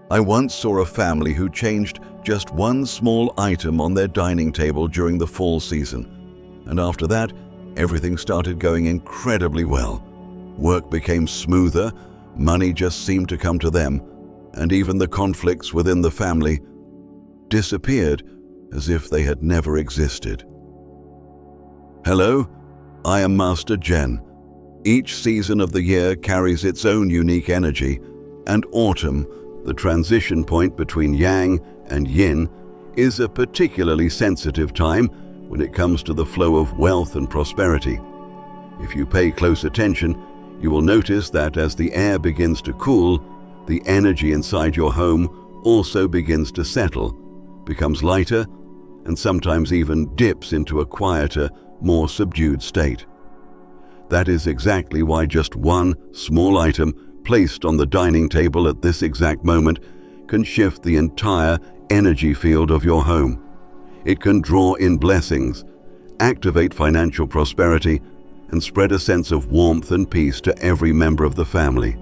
I once saw a family who changed just one small item on their dining table during the fall season, and after that, everything started going incredibly well. Work became smoother, money just seemed to come to them, and even the conflicts within the family disappeared as if they had never existed. Hello, I am Master Zhen. Each season of the year carries its own unique energy, and autumn, the transition point between yang and yin, is a particularly sensitive time when it comes to the flow of wealth and prosperity. If you pay close attention, you will notice that as the air begins to cool, the energy inside your home also begins to settle, becomes lighter, and sometimes even dips into a quieter, more subdued state. That is exactly why just one small item placed on the dining table at this exact moment can shift the entire energy field of your home. It can draw in blessings, activate financial prosperity, and spread a sense of warmth and peace to every member of the family.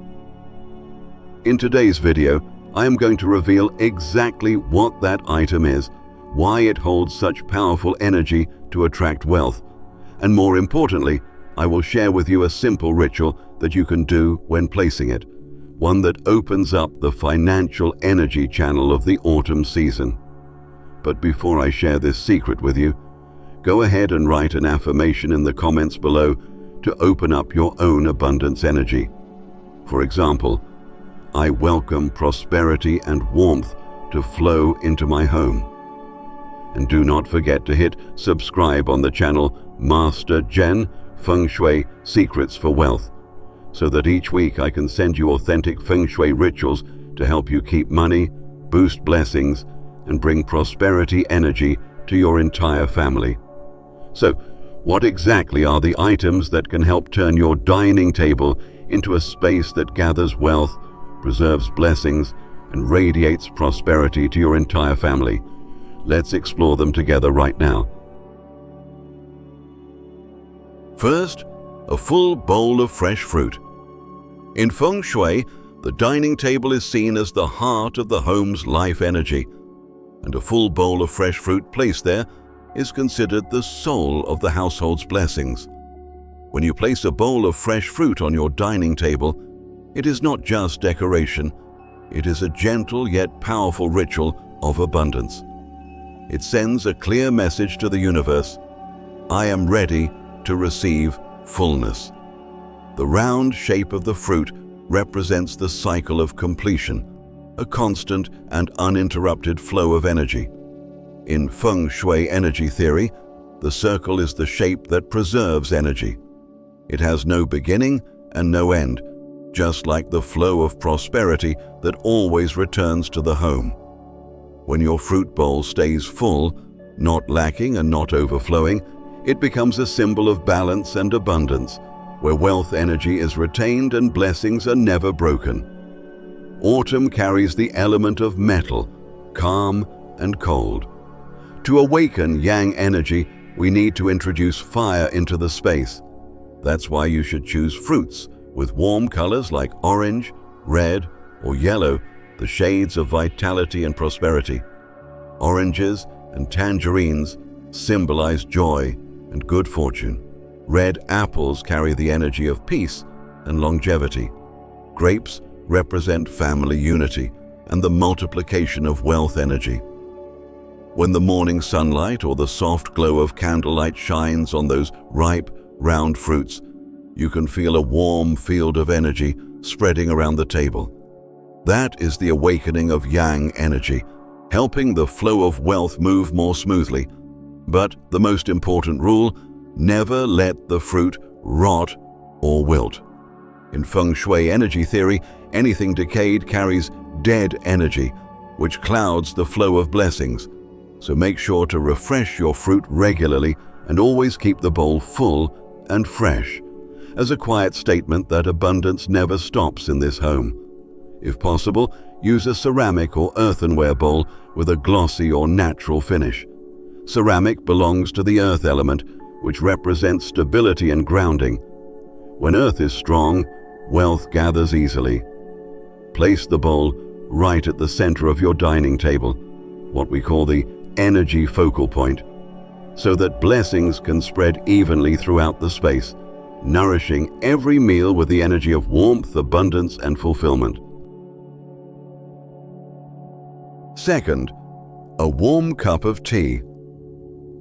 In today's video, I am going to reveal exactly what that item is, why it holds such powerful energy to attract wealth, and more importantly, I will share with you a simple ritual that you can do when placing it, one that opens up the financial energy channel of the autumn season. But before I share this secret with you, go ahead and write an affirmation in the comments below to open up your own abundance energy. For example, I welcome prosperity and warmth to flow into my home. And do not forget to hit subscribe on the channel Master Zhen Feng Shui Secrets for Wealth, so that each week I can send you authentic Feng Shui rituals to help you keep money, boost blessings, and bring prosperity energy to your entire family. So, what exactly are the items that can help turn your dining table into a space that gathers wealth, preserves blessings, and radiates prosperity to your entire family? Let's explore them together right now. First, a full bowl of fresh fruit. In Feng Shui, the dining table is seen as the heart of the home's life energy, and a full bowl of fresh fruit placed there is considered the soul of the household's blessings. When you place a bowl of fresh fruit on your dining table, it is not just decoration, it is a gentle yet powerful ritual of abundance. It sends a clear message to the universe: I am ready to receive fullness. The round shape of the fruit represents the cycle of completion, a constant and uninterrupted flow of energy. In Feng Shui energy theory, the circle is the shape that preserves energy. It has no beginning and no end, just like the flow of prosperity that always returns to the home. When your fruit bowl stays full, not lacking and not overflowing, it becomes a symbol of balance and abundance, where wealth energy is retained and blessings are never broken. Autumn carries the element of metal, calm and cold. To awaken yang energy, we need to introduce fire into the space. That's why you should choose fruits with warm colors like orange, red, or yellow, the shades of vitality and prosperity. Oranges and tangerines symbolize joy and good fortune. Red apples carry the energy of peace and longevity. Grapes represent family unity and the multiplication of wealth energy. When the morning sunlight or the soft glow of candlelight shines on those ripe, round fruits, you can feel a warm field of energy spreading around the table. That is the awakening of yang energy, helping the flow of wealth move more smoothly. But the most important rule: never let the fruit rot or wilt. In Feng Shui energy theory, anything decayed carries dead energy, which clouds the flow of blessings. So make sure to refresh your fruit regularly and always keep the bowl full and fresh, as a quiet statement that abundance never stops in this home. If possible, use a ceramic or earthenware bowl with a glossy or natural finish. Ceramic belongs to the earth element, which represents stability and grounding. When earth is strong, wealth gathers easily. Place the bowl right at the center of your dining table, what we call the energy focal point, so that blessings can spread evenly throughout the space, nourishing every meal with the energy of warmth, abundance, and fulfillment. Second, a warm cup of tea.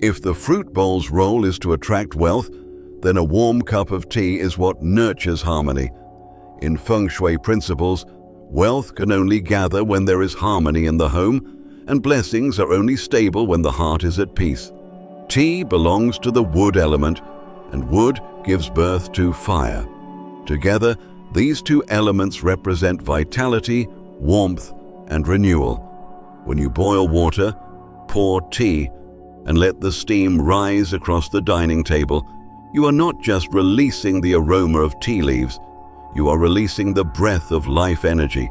If the fruit bowl's role is to attract wealth, then a warm cup of tea is what nurtures harmony. In Feng Shui principles, wealth can only gather when there is harmony in the home, and blessings are only stable when the heart is at peace. Tea belongs to the wood element, and wood gives birth to fire. Together, these two elements represent vitality, warmth, and renewal. When you boil water, pour tea, and let the steam rise across the dining table, you are not just releasing the aroma of tea leaves, you are releasing the breath of life energy,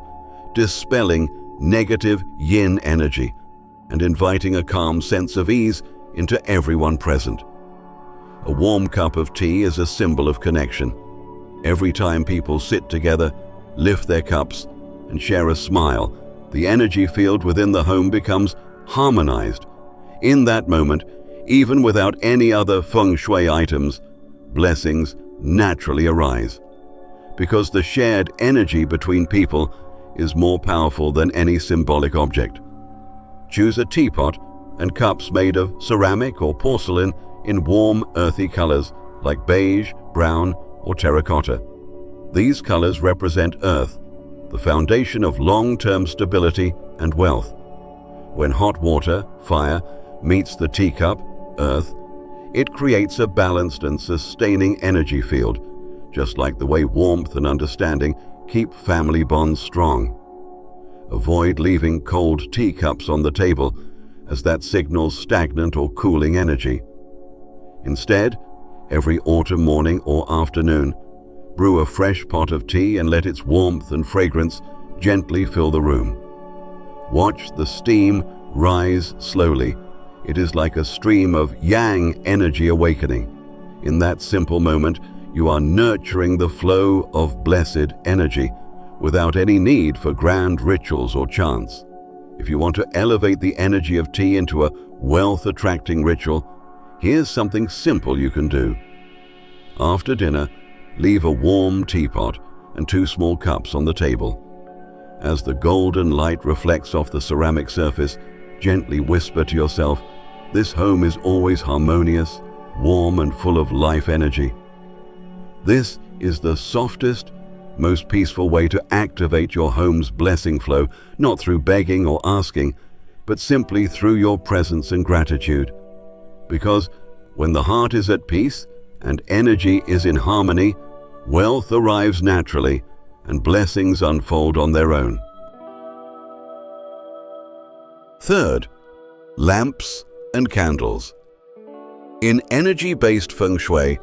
dispelling negative yin energy, and inviting a calm sense of ease into everyone present. A warm cup of tea is a symbol of connection. Every time people sit together, lift their cups, and share a smile, the energy field within the home becomes harmonized. In that moment, even without any other Feng Shui items, blessings naturally arise. Because the shared energy between people is more powerful than any symbolic object. Choose a teapot and cups made of ceramic or porcelain in warm, earthy colors like beige, brown, or terracotta. These colors represent earth, the foundation of long-term stability and wealth. When hot water, fire, meets the teacup, earth, it creates a balanced and sustaining energy field, just like the way warmth and understanding keep family bonds strong. Avoid leaving cold teacups on the table, as that signals stagnant or cooling energy. Instead, every autumn morning or afternoon, brew a fresh pot of tea and let its warmth and fragrance gently fill the room. Watch the steam rise slowly. It is like a stream of yang energy awakening. In that simple moment, you are nurturing the flow of blessed energy without any need for grand rituals or chants. If you want to elevate the energy of tea into a wealth-attracting ritual, here's something simple you can do. After dinner, leave a warm teapot and 2 small cups on the table. As the golden light reflects off the ceramic surface, gently whisper to yourself, "This home is always harmonious, warm, and full of life energy." This is the softest, most peaceful way to activate your home's blessing flow, not through begging or asking, but simply through your presence and gratitude. Because when the heart is at peace and energy is in harmony, wealth arrives naturally and blessings unfold on their own. Third, lamps and candles. In energy-based Feng Shui,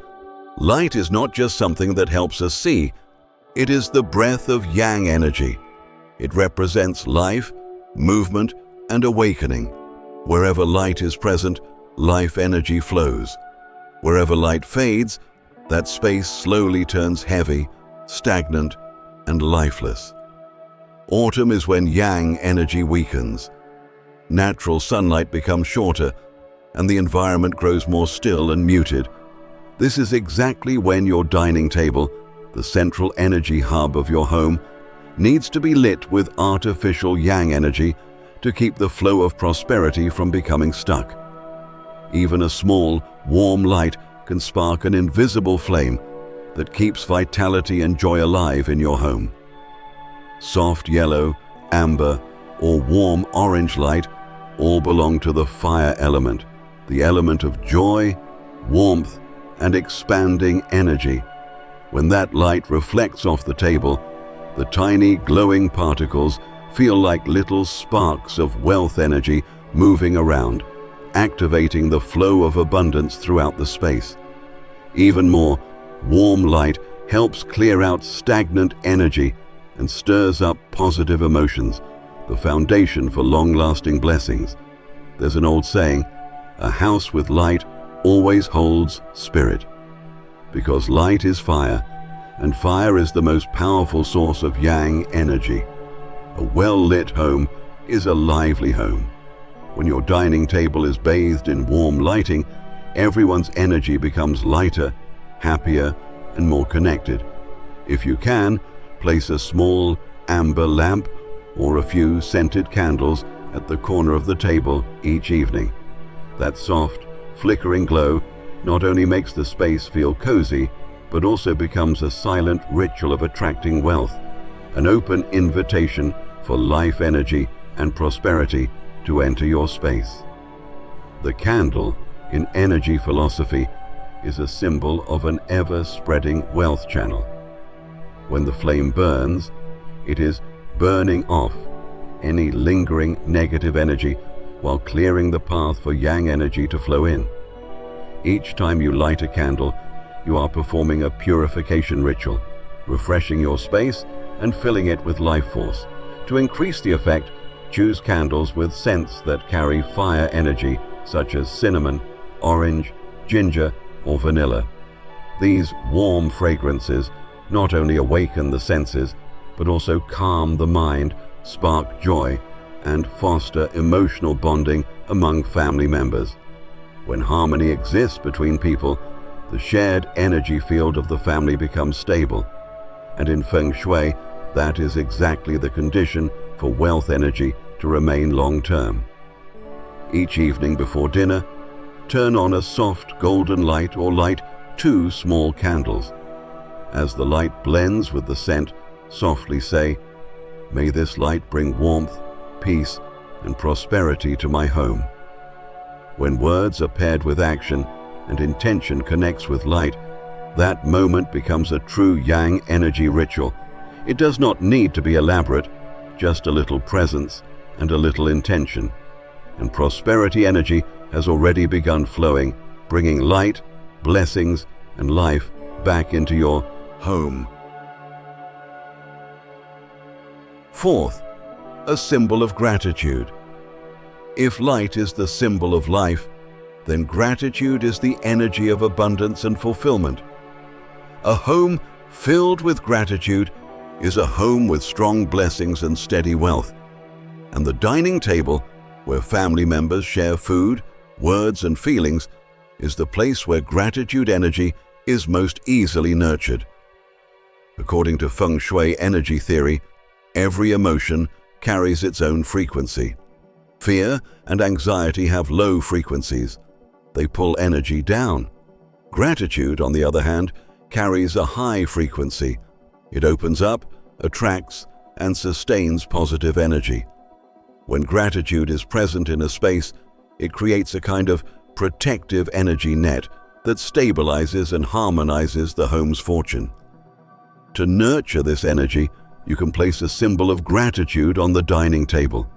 light is not just something that helps us see, it is the breath of yang energy. It represents life, movement, and awakening. Wherever light is present, life energy flows. Wherever light fades, that space slowly turns heavy, stagnant, and lifeless. Autumn is when yang energy weakens. Natural sunlight becomes shorter, and the environment grows more still and muted. This is exactly when your dining table, the central energy hub of your home, needs to be lit with artificial yang energy to keep the flow of prosperity from becoming stuck. Even a small, warm light can spark an invisible flame that keeps vitality and joy alive in your home. Soft yellow, amber, or warm orange light all belong to the fire element, the element of joy, warmth, and expanding energy. When that light reflects off the table, the tiny glowing particles feel like little sparks of wealth energy moving around, activating the flow of abundance throughout the space. Even more, warm light helps clear out stagnant energy and stirs up positive emotions, the foundation for long-lasting blessings. There's an old saying, "A house with light always holds spirit." Because light is fire, and fire is the most powerful source of yang energy. A well-lit home is a lively home. When your dining table is bathed in warm lighting, everyone's energy becomes lighter, happier, and more connected. If you can, place a small amber lamp or a few scented candles at the corner of the table each evening. That soft, flickering glow not only makes the space feel cozy, but also becomes a silent ritual of attracting wealth, an open invitation for life energy and prosperity to enter your space. The candle, in energy philosophy, is a symbol of an ever-spreading wealth channel. When the flame burns, it is burning off any lingering negative energy while clearing the path for yang energy to flow in. Each time you light a candle, you are performing a purification ritual, refreshing your space and filling it with life force. To increase the effect, choose candles with scents that carry fire energy, such as cinnamon, orange, ginger, or vanilla. These warm fragrances not only awaken the senses, but also calm the mind, spark joy, and foster emotional bonding among family members. When harmony exists between people, the shared energy field of the family becomes stable. And in Feng Shui, that is exactly the condition for wealth energy to remain long-term. Each evening before dinner, turn on a soft golden light or light 2 small candles. As the light blends with the scent, softly say, "May this light bring warmth, peace, and prosperity to my home." When words are paired with action and intention connects with light, that moment becomes a true yang energy ritual. It does not need to be elaborate, just a little presence and a little intention. And prosperity energy has already begun flowing, bringing light, blessings, and life back into your home. Fourth, a symbol of gratitude. If light is the symbol of life, then gratitude is the energy of abundance and fulfillment. A home filled with gratitude is a home with strong blessings and steady wealth. And the dining table, where family members share food, words, and feelings, is the place where gratitude energy is most easily nurtured. According to Feng Shui energy theory, every emotion carries its own frequency. Fear and anxiety have low frequencies. They pull energy down. Gratitude, on the other hand, carries a high frequency. It opens up, attracts, and sustains positive energy. When gratitude is present in a space, it creates a kind of protective energy net that stabilizes and harmonizes the home's fortune. To nurture this energy, you can place a symbol of gratitude on the dining table.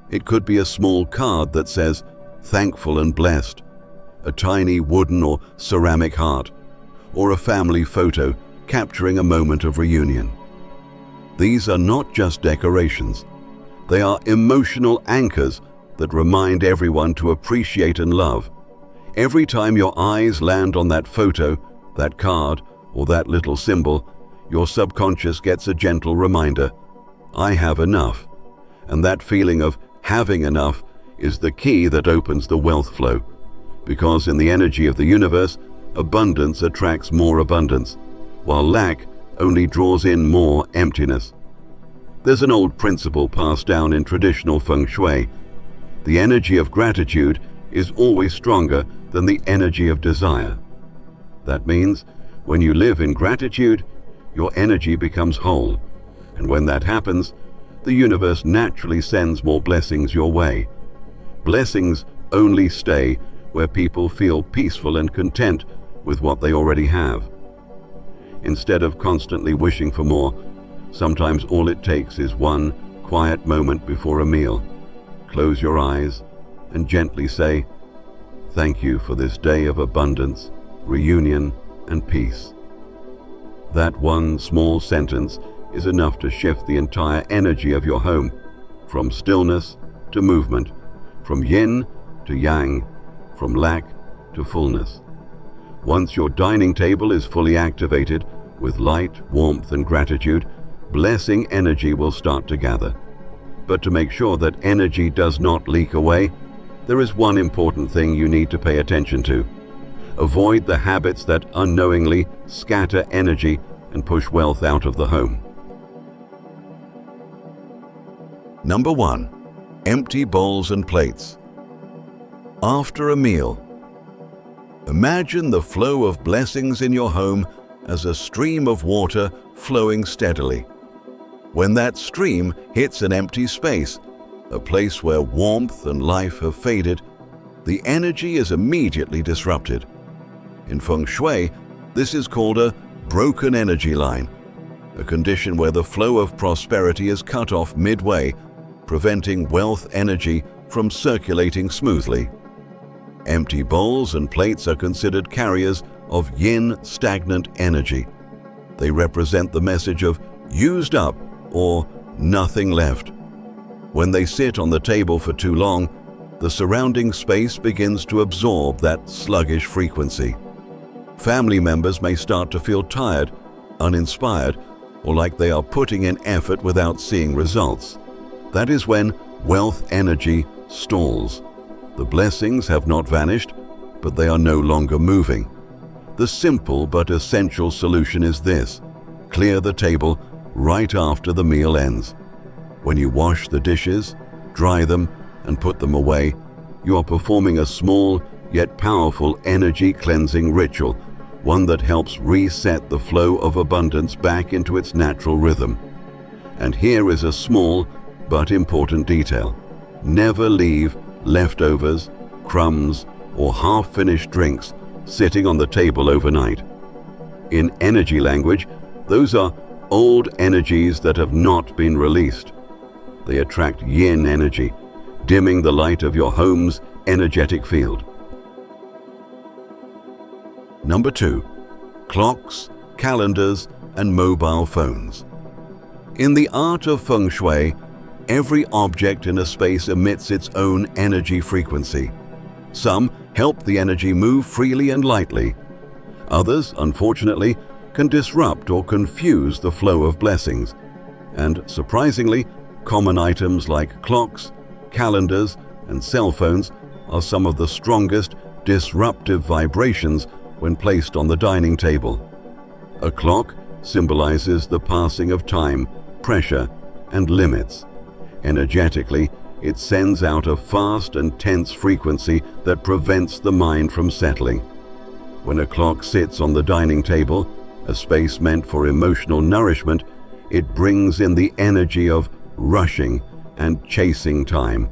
It could be a small card that says, "Thankful and blessed," a tiny wooden or ceramic heart, or a family photo capturing a moment of reunion. These are not just decorations. They are emotional anchors that remind everyone to appreciate and love. Every time your eyes land on that photo, that card, or that little symbol, your subconscious gets a gentle reminder, "I have enough." And that feeling of having enough is the key that opens the wealth flow. Because in the energy of the universe, abundance attracts more abundance, while lack only draws in more emptiness. There's an old principle passed down in traditional Feng Shui. The energy of gratitude is always stronger than the energy of desire. That means when you live in gratitude, your energy becomes whole. And when that happens, the universe naturally sends more blessings your way. Blessings only stay where people feel peaceful and content with what they already have. Instead of constantly wishing for more, sometimes all it takes is one quiet moment before a meal. Close your eyes and gently say, "Thank you for this day of abundance, reunion, and peace." That one small sentence is enough to shift the entire energy of your home, from stillness to movement, from yin to yang, from lack to fullness. Once your dining table is fully activated with light, warmth, and gratitude, blessing energy will start to gather. But to make sure that energy does not leak away, there is one important thing you need to pay attention to. Avoid the habits that unknowingly scatter energy and push wealth out of the home. Number 1. Empty bowls and plates. After a meal, imagine the flow of blessings in your home as a stream of water flowing steadily. When that stream hits an empty space, a place where warmth and life have faded, the energy is immediately disrupted. In Feng Shui, this is called a broken energy line, a condition where the flow of prosperity is cut off midway, preventing wealth energy from circulating smoothly. Empty bowls and plates are considered carriers of yin stagnant energy. They represent the message of used up or nothing left. When they sit on the table for too long, the surrounding space begins to absorb that sluggish frequency. Family members may start to feel tired, uninspired, or like they are putting in effort without seeing results. That is when wealth energy stalls. The blessings have not vanished, but they are no longer moving. The simple but essential solution is this: clear the table right after the meal ends. When you wash the dishes, dry them, and put them away, you are performing a small yet powerful energy cleansing ritual, one that helps reset the flow of abundance back into its natural rhythm. And here is a small but important detail. Never leave leftovers, crumbs, or half-finished drinks sitting on the table overnight. In energy language, those are old energies that have not been released. They attract yin energy, dimming the light of your home's energetic field. Number 2. Clocks, calendars, and mobile phones. In the art of Feng Shui, every object in a space emits its own energy frequency. Some help the energy move freely and lightly. Others, unfortunately, can disrupt or confuse the flow of blessings. And surprisingly, common items like clocks, calendars, and cell phones are some of the strongest disruptive vibrations when placed on the dining table. A clock symbolizes the passing of time, pressure, and limits. Energetically, it sends out a fast and tense frequency that prevents the mind from settling. When a clock sits on the dining table, a space meant for emotional nourishment, it brings in the energy of rushing and chasing time,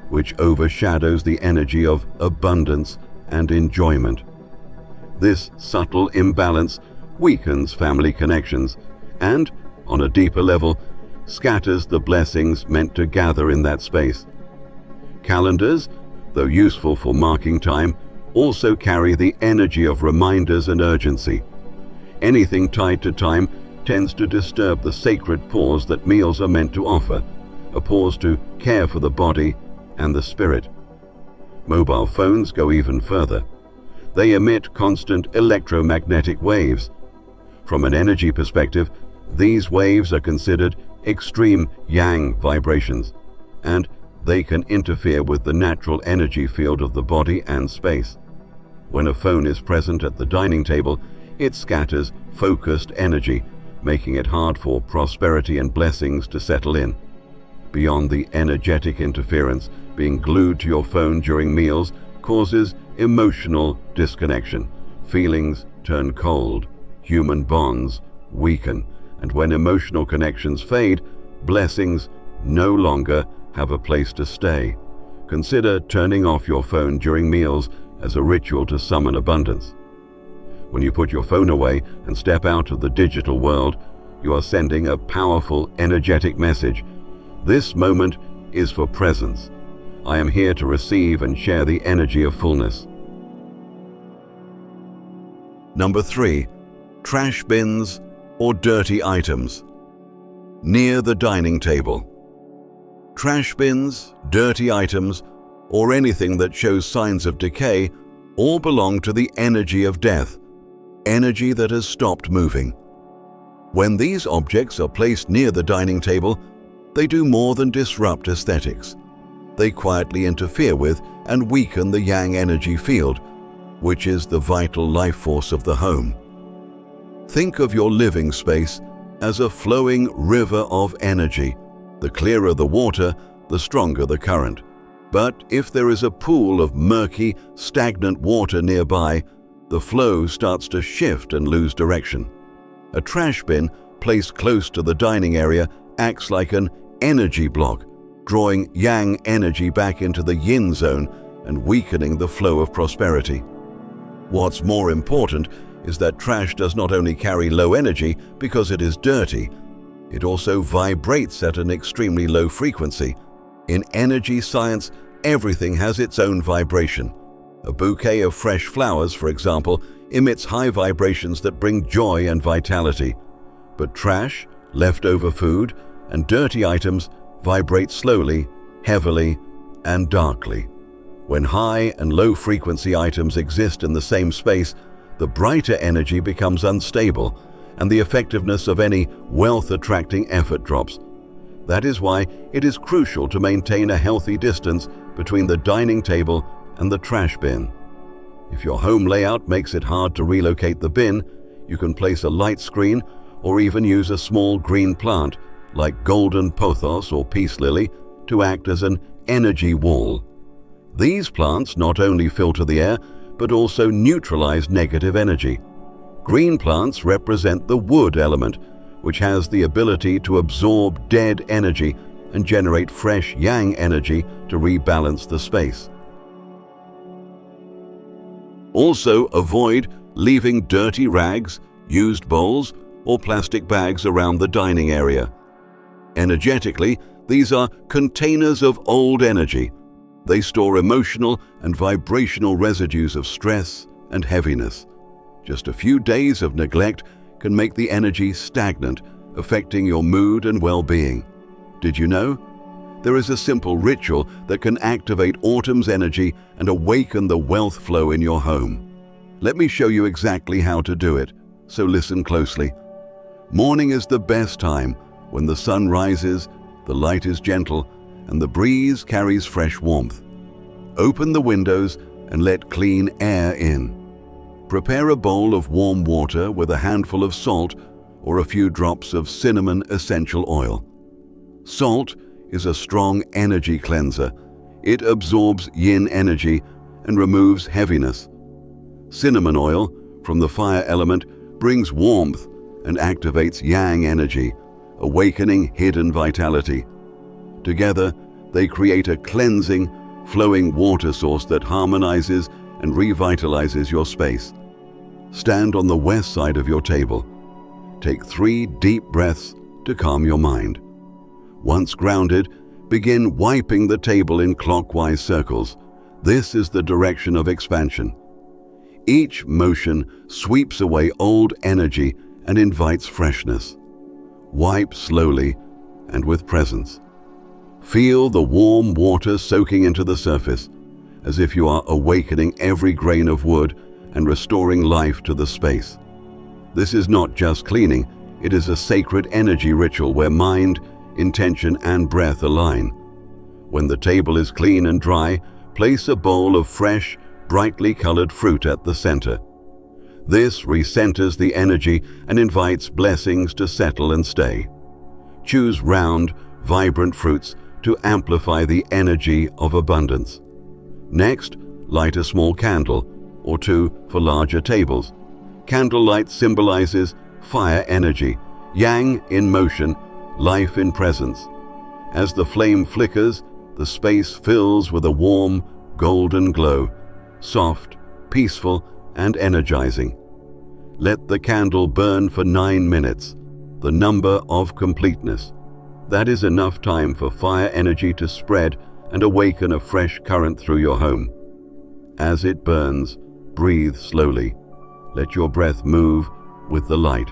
which overshadows the energy of abundance and enjoyment. This subtle imbalance weakens family connections and, on a deeper level, scatters the blessings meant to gather in that space. Calendars, though useful for marking time, also carry the energy of reminders and urgency. Anything tied to time tends to disturb the sacred pause that meals are meant to offer, a pause to care for the body and the spirit. Mobile phones go even further. They emit constant electromagnetic waves. From an energy perspective, these waves are considered extreme yang vibrations, and they can interfere with the natural energy field of the body and space. When a phone is present at the dining table, it scatters focused energy, making it hard for prosperity and blessings to settle in. Beyond the energetic interference, being glued to your phone during meals causes emotional disconnection. Feelings turn cold, human bonds weaken, and when emotional connections fade, blessings no longer have a place to stay. Consider turning off your phone during meals as a ritual to summon abundance. When you put your phone away and step out of the digital world, you are sending a powerful, energetic message. This moment is for presence. I am here to receive and share the energy of fullness. Number 3. Trash bins or dirty items. Near the dining table. Trash bins, dirty items, or anything that shows signs of decay all belong to the energy of death, energy that has stopped moving. When these objects are placed near the dining table, They do more than disrupt aesthetics. They quietly interfere with and weaken the yang energy field, which is the vital life force of the home. Think of your living space as a flowing river of energy. The clearer the water, the stronger the current. But if there is a pool of murky, stagnant water nearby, the flow starts to shift and lose direction. A trash bin placed close to the dining area acts like an energy block, drawing yang energy back into the yin zone and weakening the flow of prosperity. What's more important is that trash does not only carry low energy because it is dirty, it also vibrates at an extremely low frequency. In energy science, everything has its own vibration. A bouquet of fresh flowers, for example, emits high vibrations that bring joy and vitality. But trash, leftover food, and dirty items vibrate slowly, heavily, and darkly. When high and low frequency items exist in the same space, the brighter energy becomes unstable, and the effectiveness of any wealth-attracting effort drops. That is why it is crucial to maintain a healthy distance between the dining table and the trash bin. If your home layout makes it hard to relocate the bin, you can place a light screen or even use a small green plant like golden pothos or peace lily to act as an energy wall. These plants not only filter the air, but also neutralize negative energy. Green plants represent the wood element, which has the ability to absorb dead energy and generate fresh yang energy to rebalance the space. Also, avoid leaving dirty rags, used bowls, or plastic bags around the dining area. Energetically, these are containers of old energy. They store emotional and vibrational residues of stress and heaviness. Just a few days of neglect can make the energy stagnant, affecting your mood and well-being. Did you know? There is a simple ritual that can activate autumn's energy and awaken the wealth flow in your home. Let me show you exactly how to do it, so listen closely. Morning is the best time. When the sun rises, the light is gentle, and the breeze carries fresh warmth. Open the windows and let clean air in. Prepare a bowl of warm water with a handful of salt or a few drops of cinnamon essential oil. Salt is a strong energy cleanser. It absorbs yin energy and removes heaviness. Cinnamon oil, from the fire element, brings warmth and activates yang energy, awakening hidden vitality. Together, they create a cleansing, flowing water source that harmonizes and revitalizes your space. Stand on the west side of your table. Take 3 deep breaths to calm your mind. Once grounded, begin wiping the table in clockwise circles. This is the direction of expansion. Each motion sweeps away old energy and invites freshness. Wipe slowly and with presence. Feel the warm water soaking into the surface, as if you are awakening every grain of wood and restoring life to the space. This is not just cleaning, it is a sacred energy ritual where mind, intention, and breath align. When the table is clean and dry, place a bowl of fresh, brightly colored fruit at the center. This recenters the energy and invites blessings to settle and stay. Choose round, vibrant fruits to amplify the energy of abundance. Next, light a small candle, or 2 for larger tables. Candlelight symbolizes fire energy, yang in motion, life in presence. As the flame flickers, the space fills with a warm, golden glow, soft, peaceful, and energizing. Let the candle burn for 9 minutes, the number of completeness. That is enough time for fire energy to spread and awaken a fresh current through your home. As it burns, breathe slowly. Let your breath move with the light.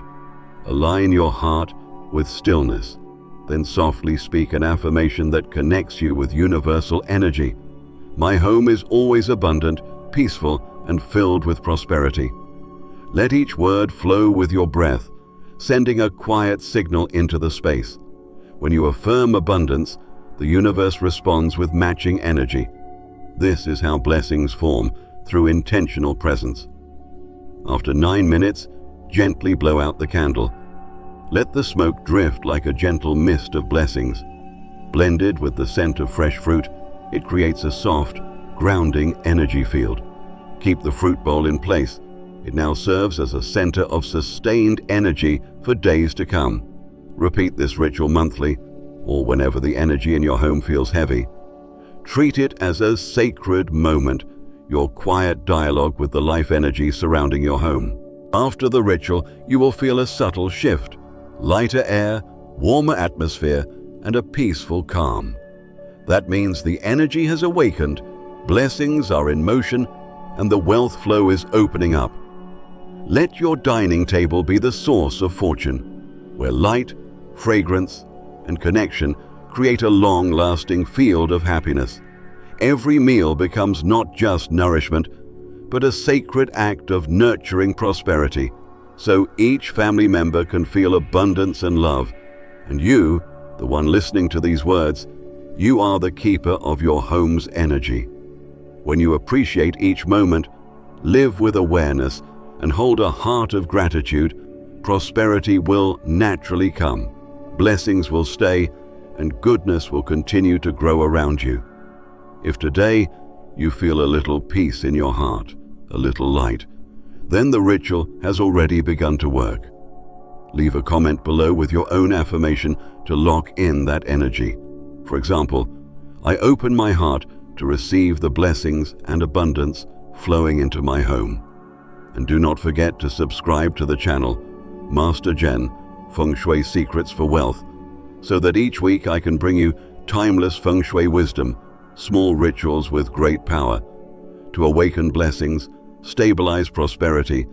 Align your heart with stillness. Then softly speak an affirmation that connects you with universal energy. My home is always abundant, peaceful, and filled with prosperity. Let each word flow with your breath, sending a quiet signal into the space. When you affirm abundance, the universe responds with matching energy. This is how blessings form, through intentional presence. After 9 minutes, gently blow out the candle. Let the smoke drift like a gentle mist of blessings. Blended with the scent of fresh fruit, it creates a soft, grounding energy field. Keep the fruit bowl in place. It now serves as a center of sustained energy for days to come. Repeat this ritual monthly, or whenever the energy in your home feels heavy. Treat it as a sacred moment, your quiet dialogue with the life energy surrounding your home. After the ritual, you will feel a subtle shift, lighter air, warmer atmosphere, and a peaceful calm. That means the energy has awakened, blessings are in motion, and the wealth flow is opening up. Let your dining table be the source of fortune, where light, fragrance, and connection create a long-lasting field of happiness. Every meal becomes not just nourishment, but a sacred act of nurturing prosperity, so each family member can feel abundance and love. And you, the one listening to these words, you are the keeper of your home's energy. When you appreciate each moment, live with awareness, and hold a heart of gratitude, prosperity will naturally come. Blessings will stay, and goodness will continue to grow around you. If today you feel a little peace in your heart, a little light, then the ritual has already begun to work. Leave a comment below with your own affirmation to lock in that energy. For example, I open my heart to receive the blessings and abundance flowing into my home. And do not forget to subscribe to the channel, Master Zhen, Feng Shui Secrets for Wealth, so that each week I can bring you timeless Feng Shui wisdom, small rituals with great power, to awaken blessings, stabilize prosperity,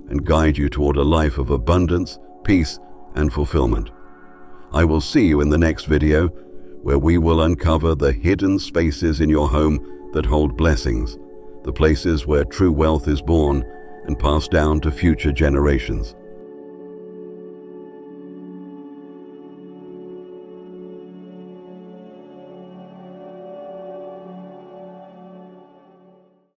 and guide you toward a life of abundance, peace, and fulfillment. I will see you in the next video, where we will uncover the hidden spaces in your home that hold blessings, the places where true wealth is born and passed down to future generations.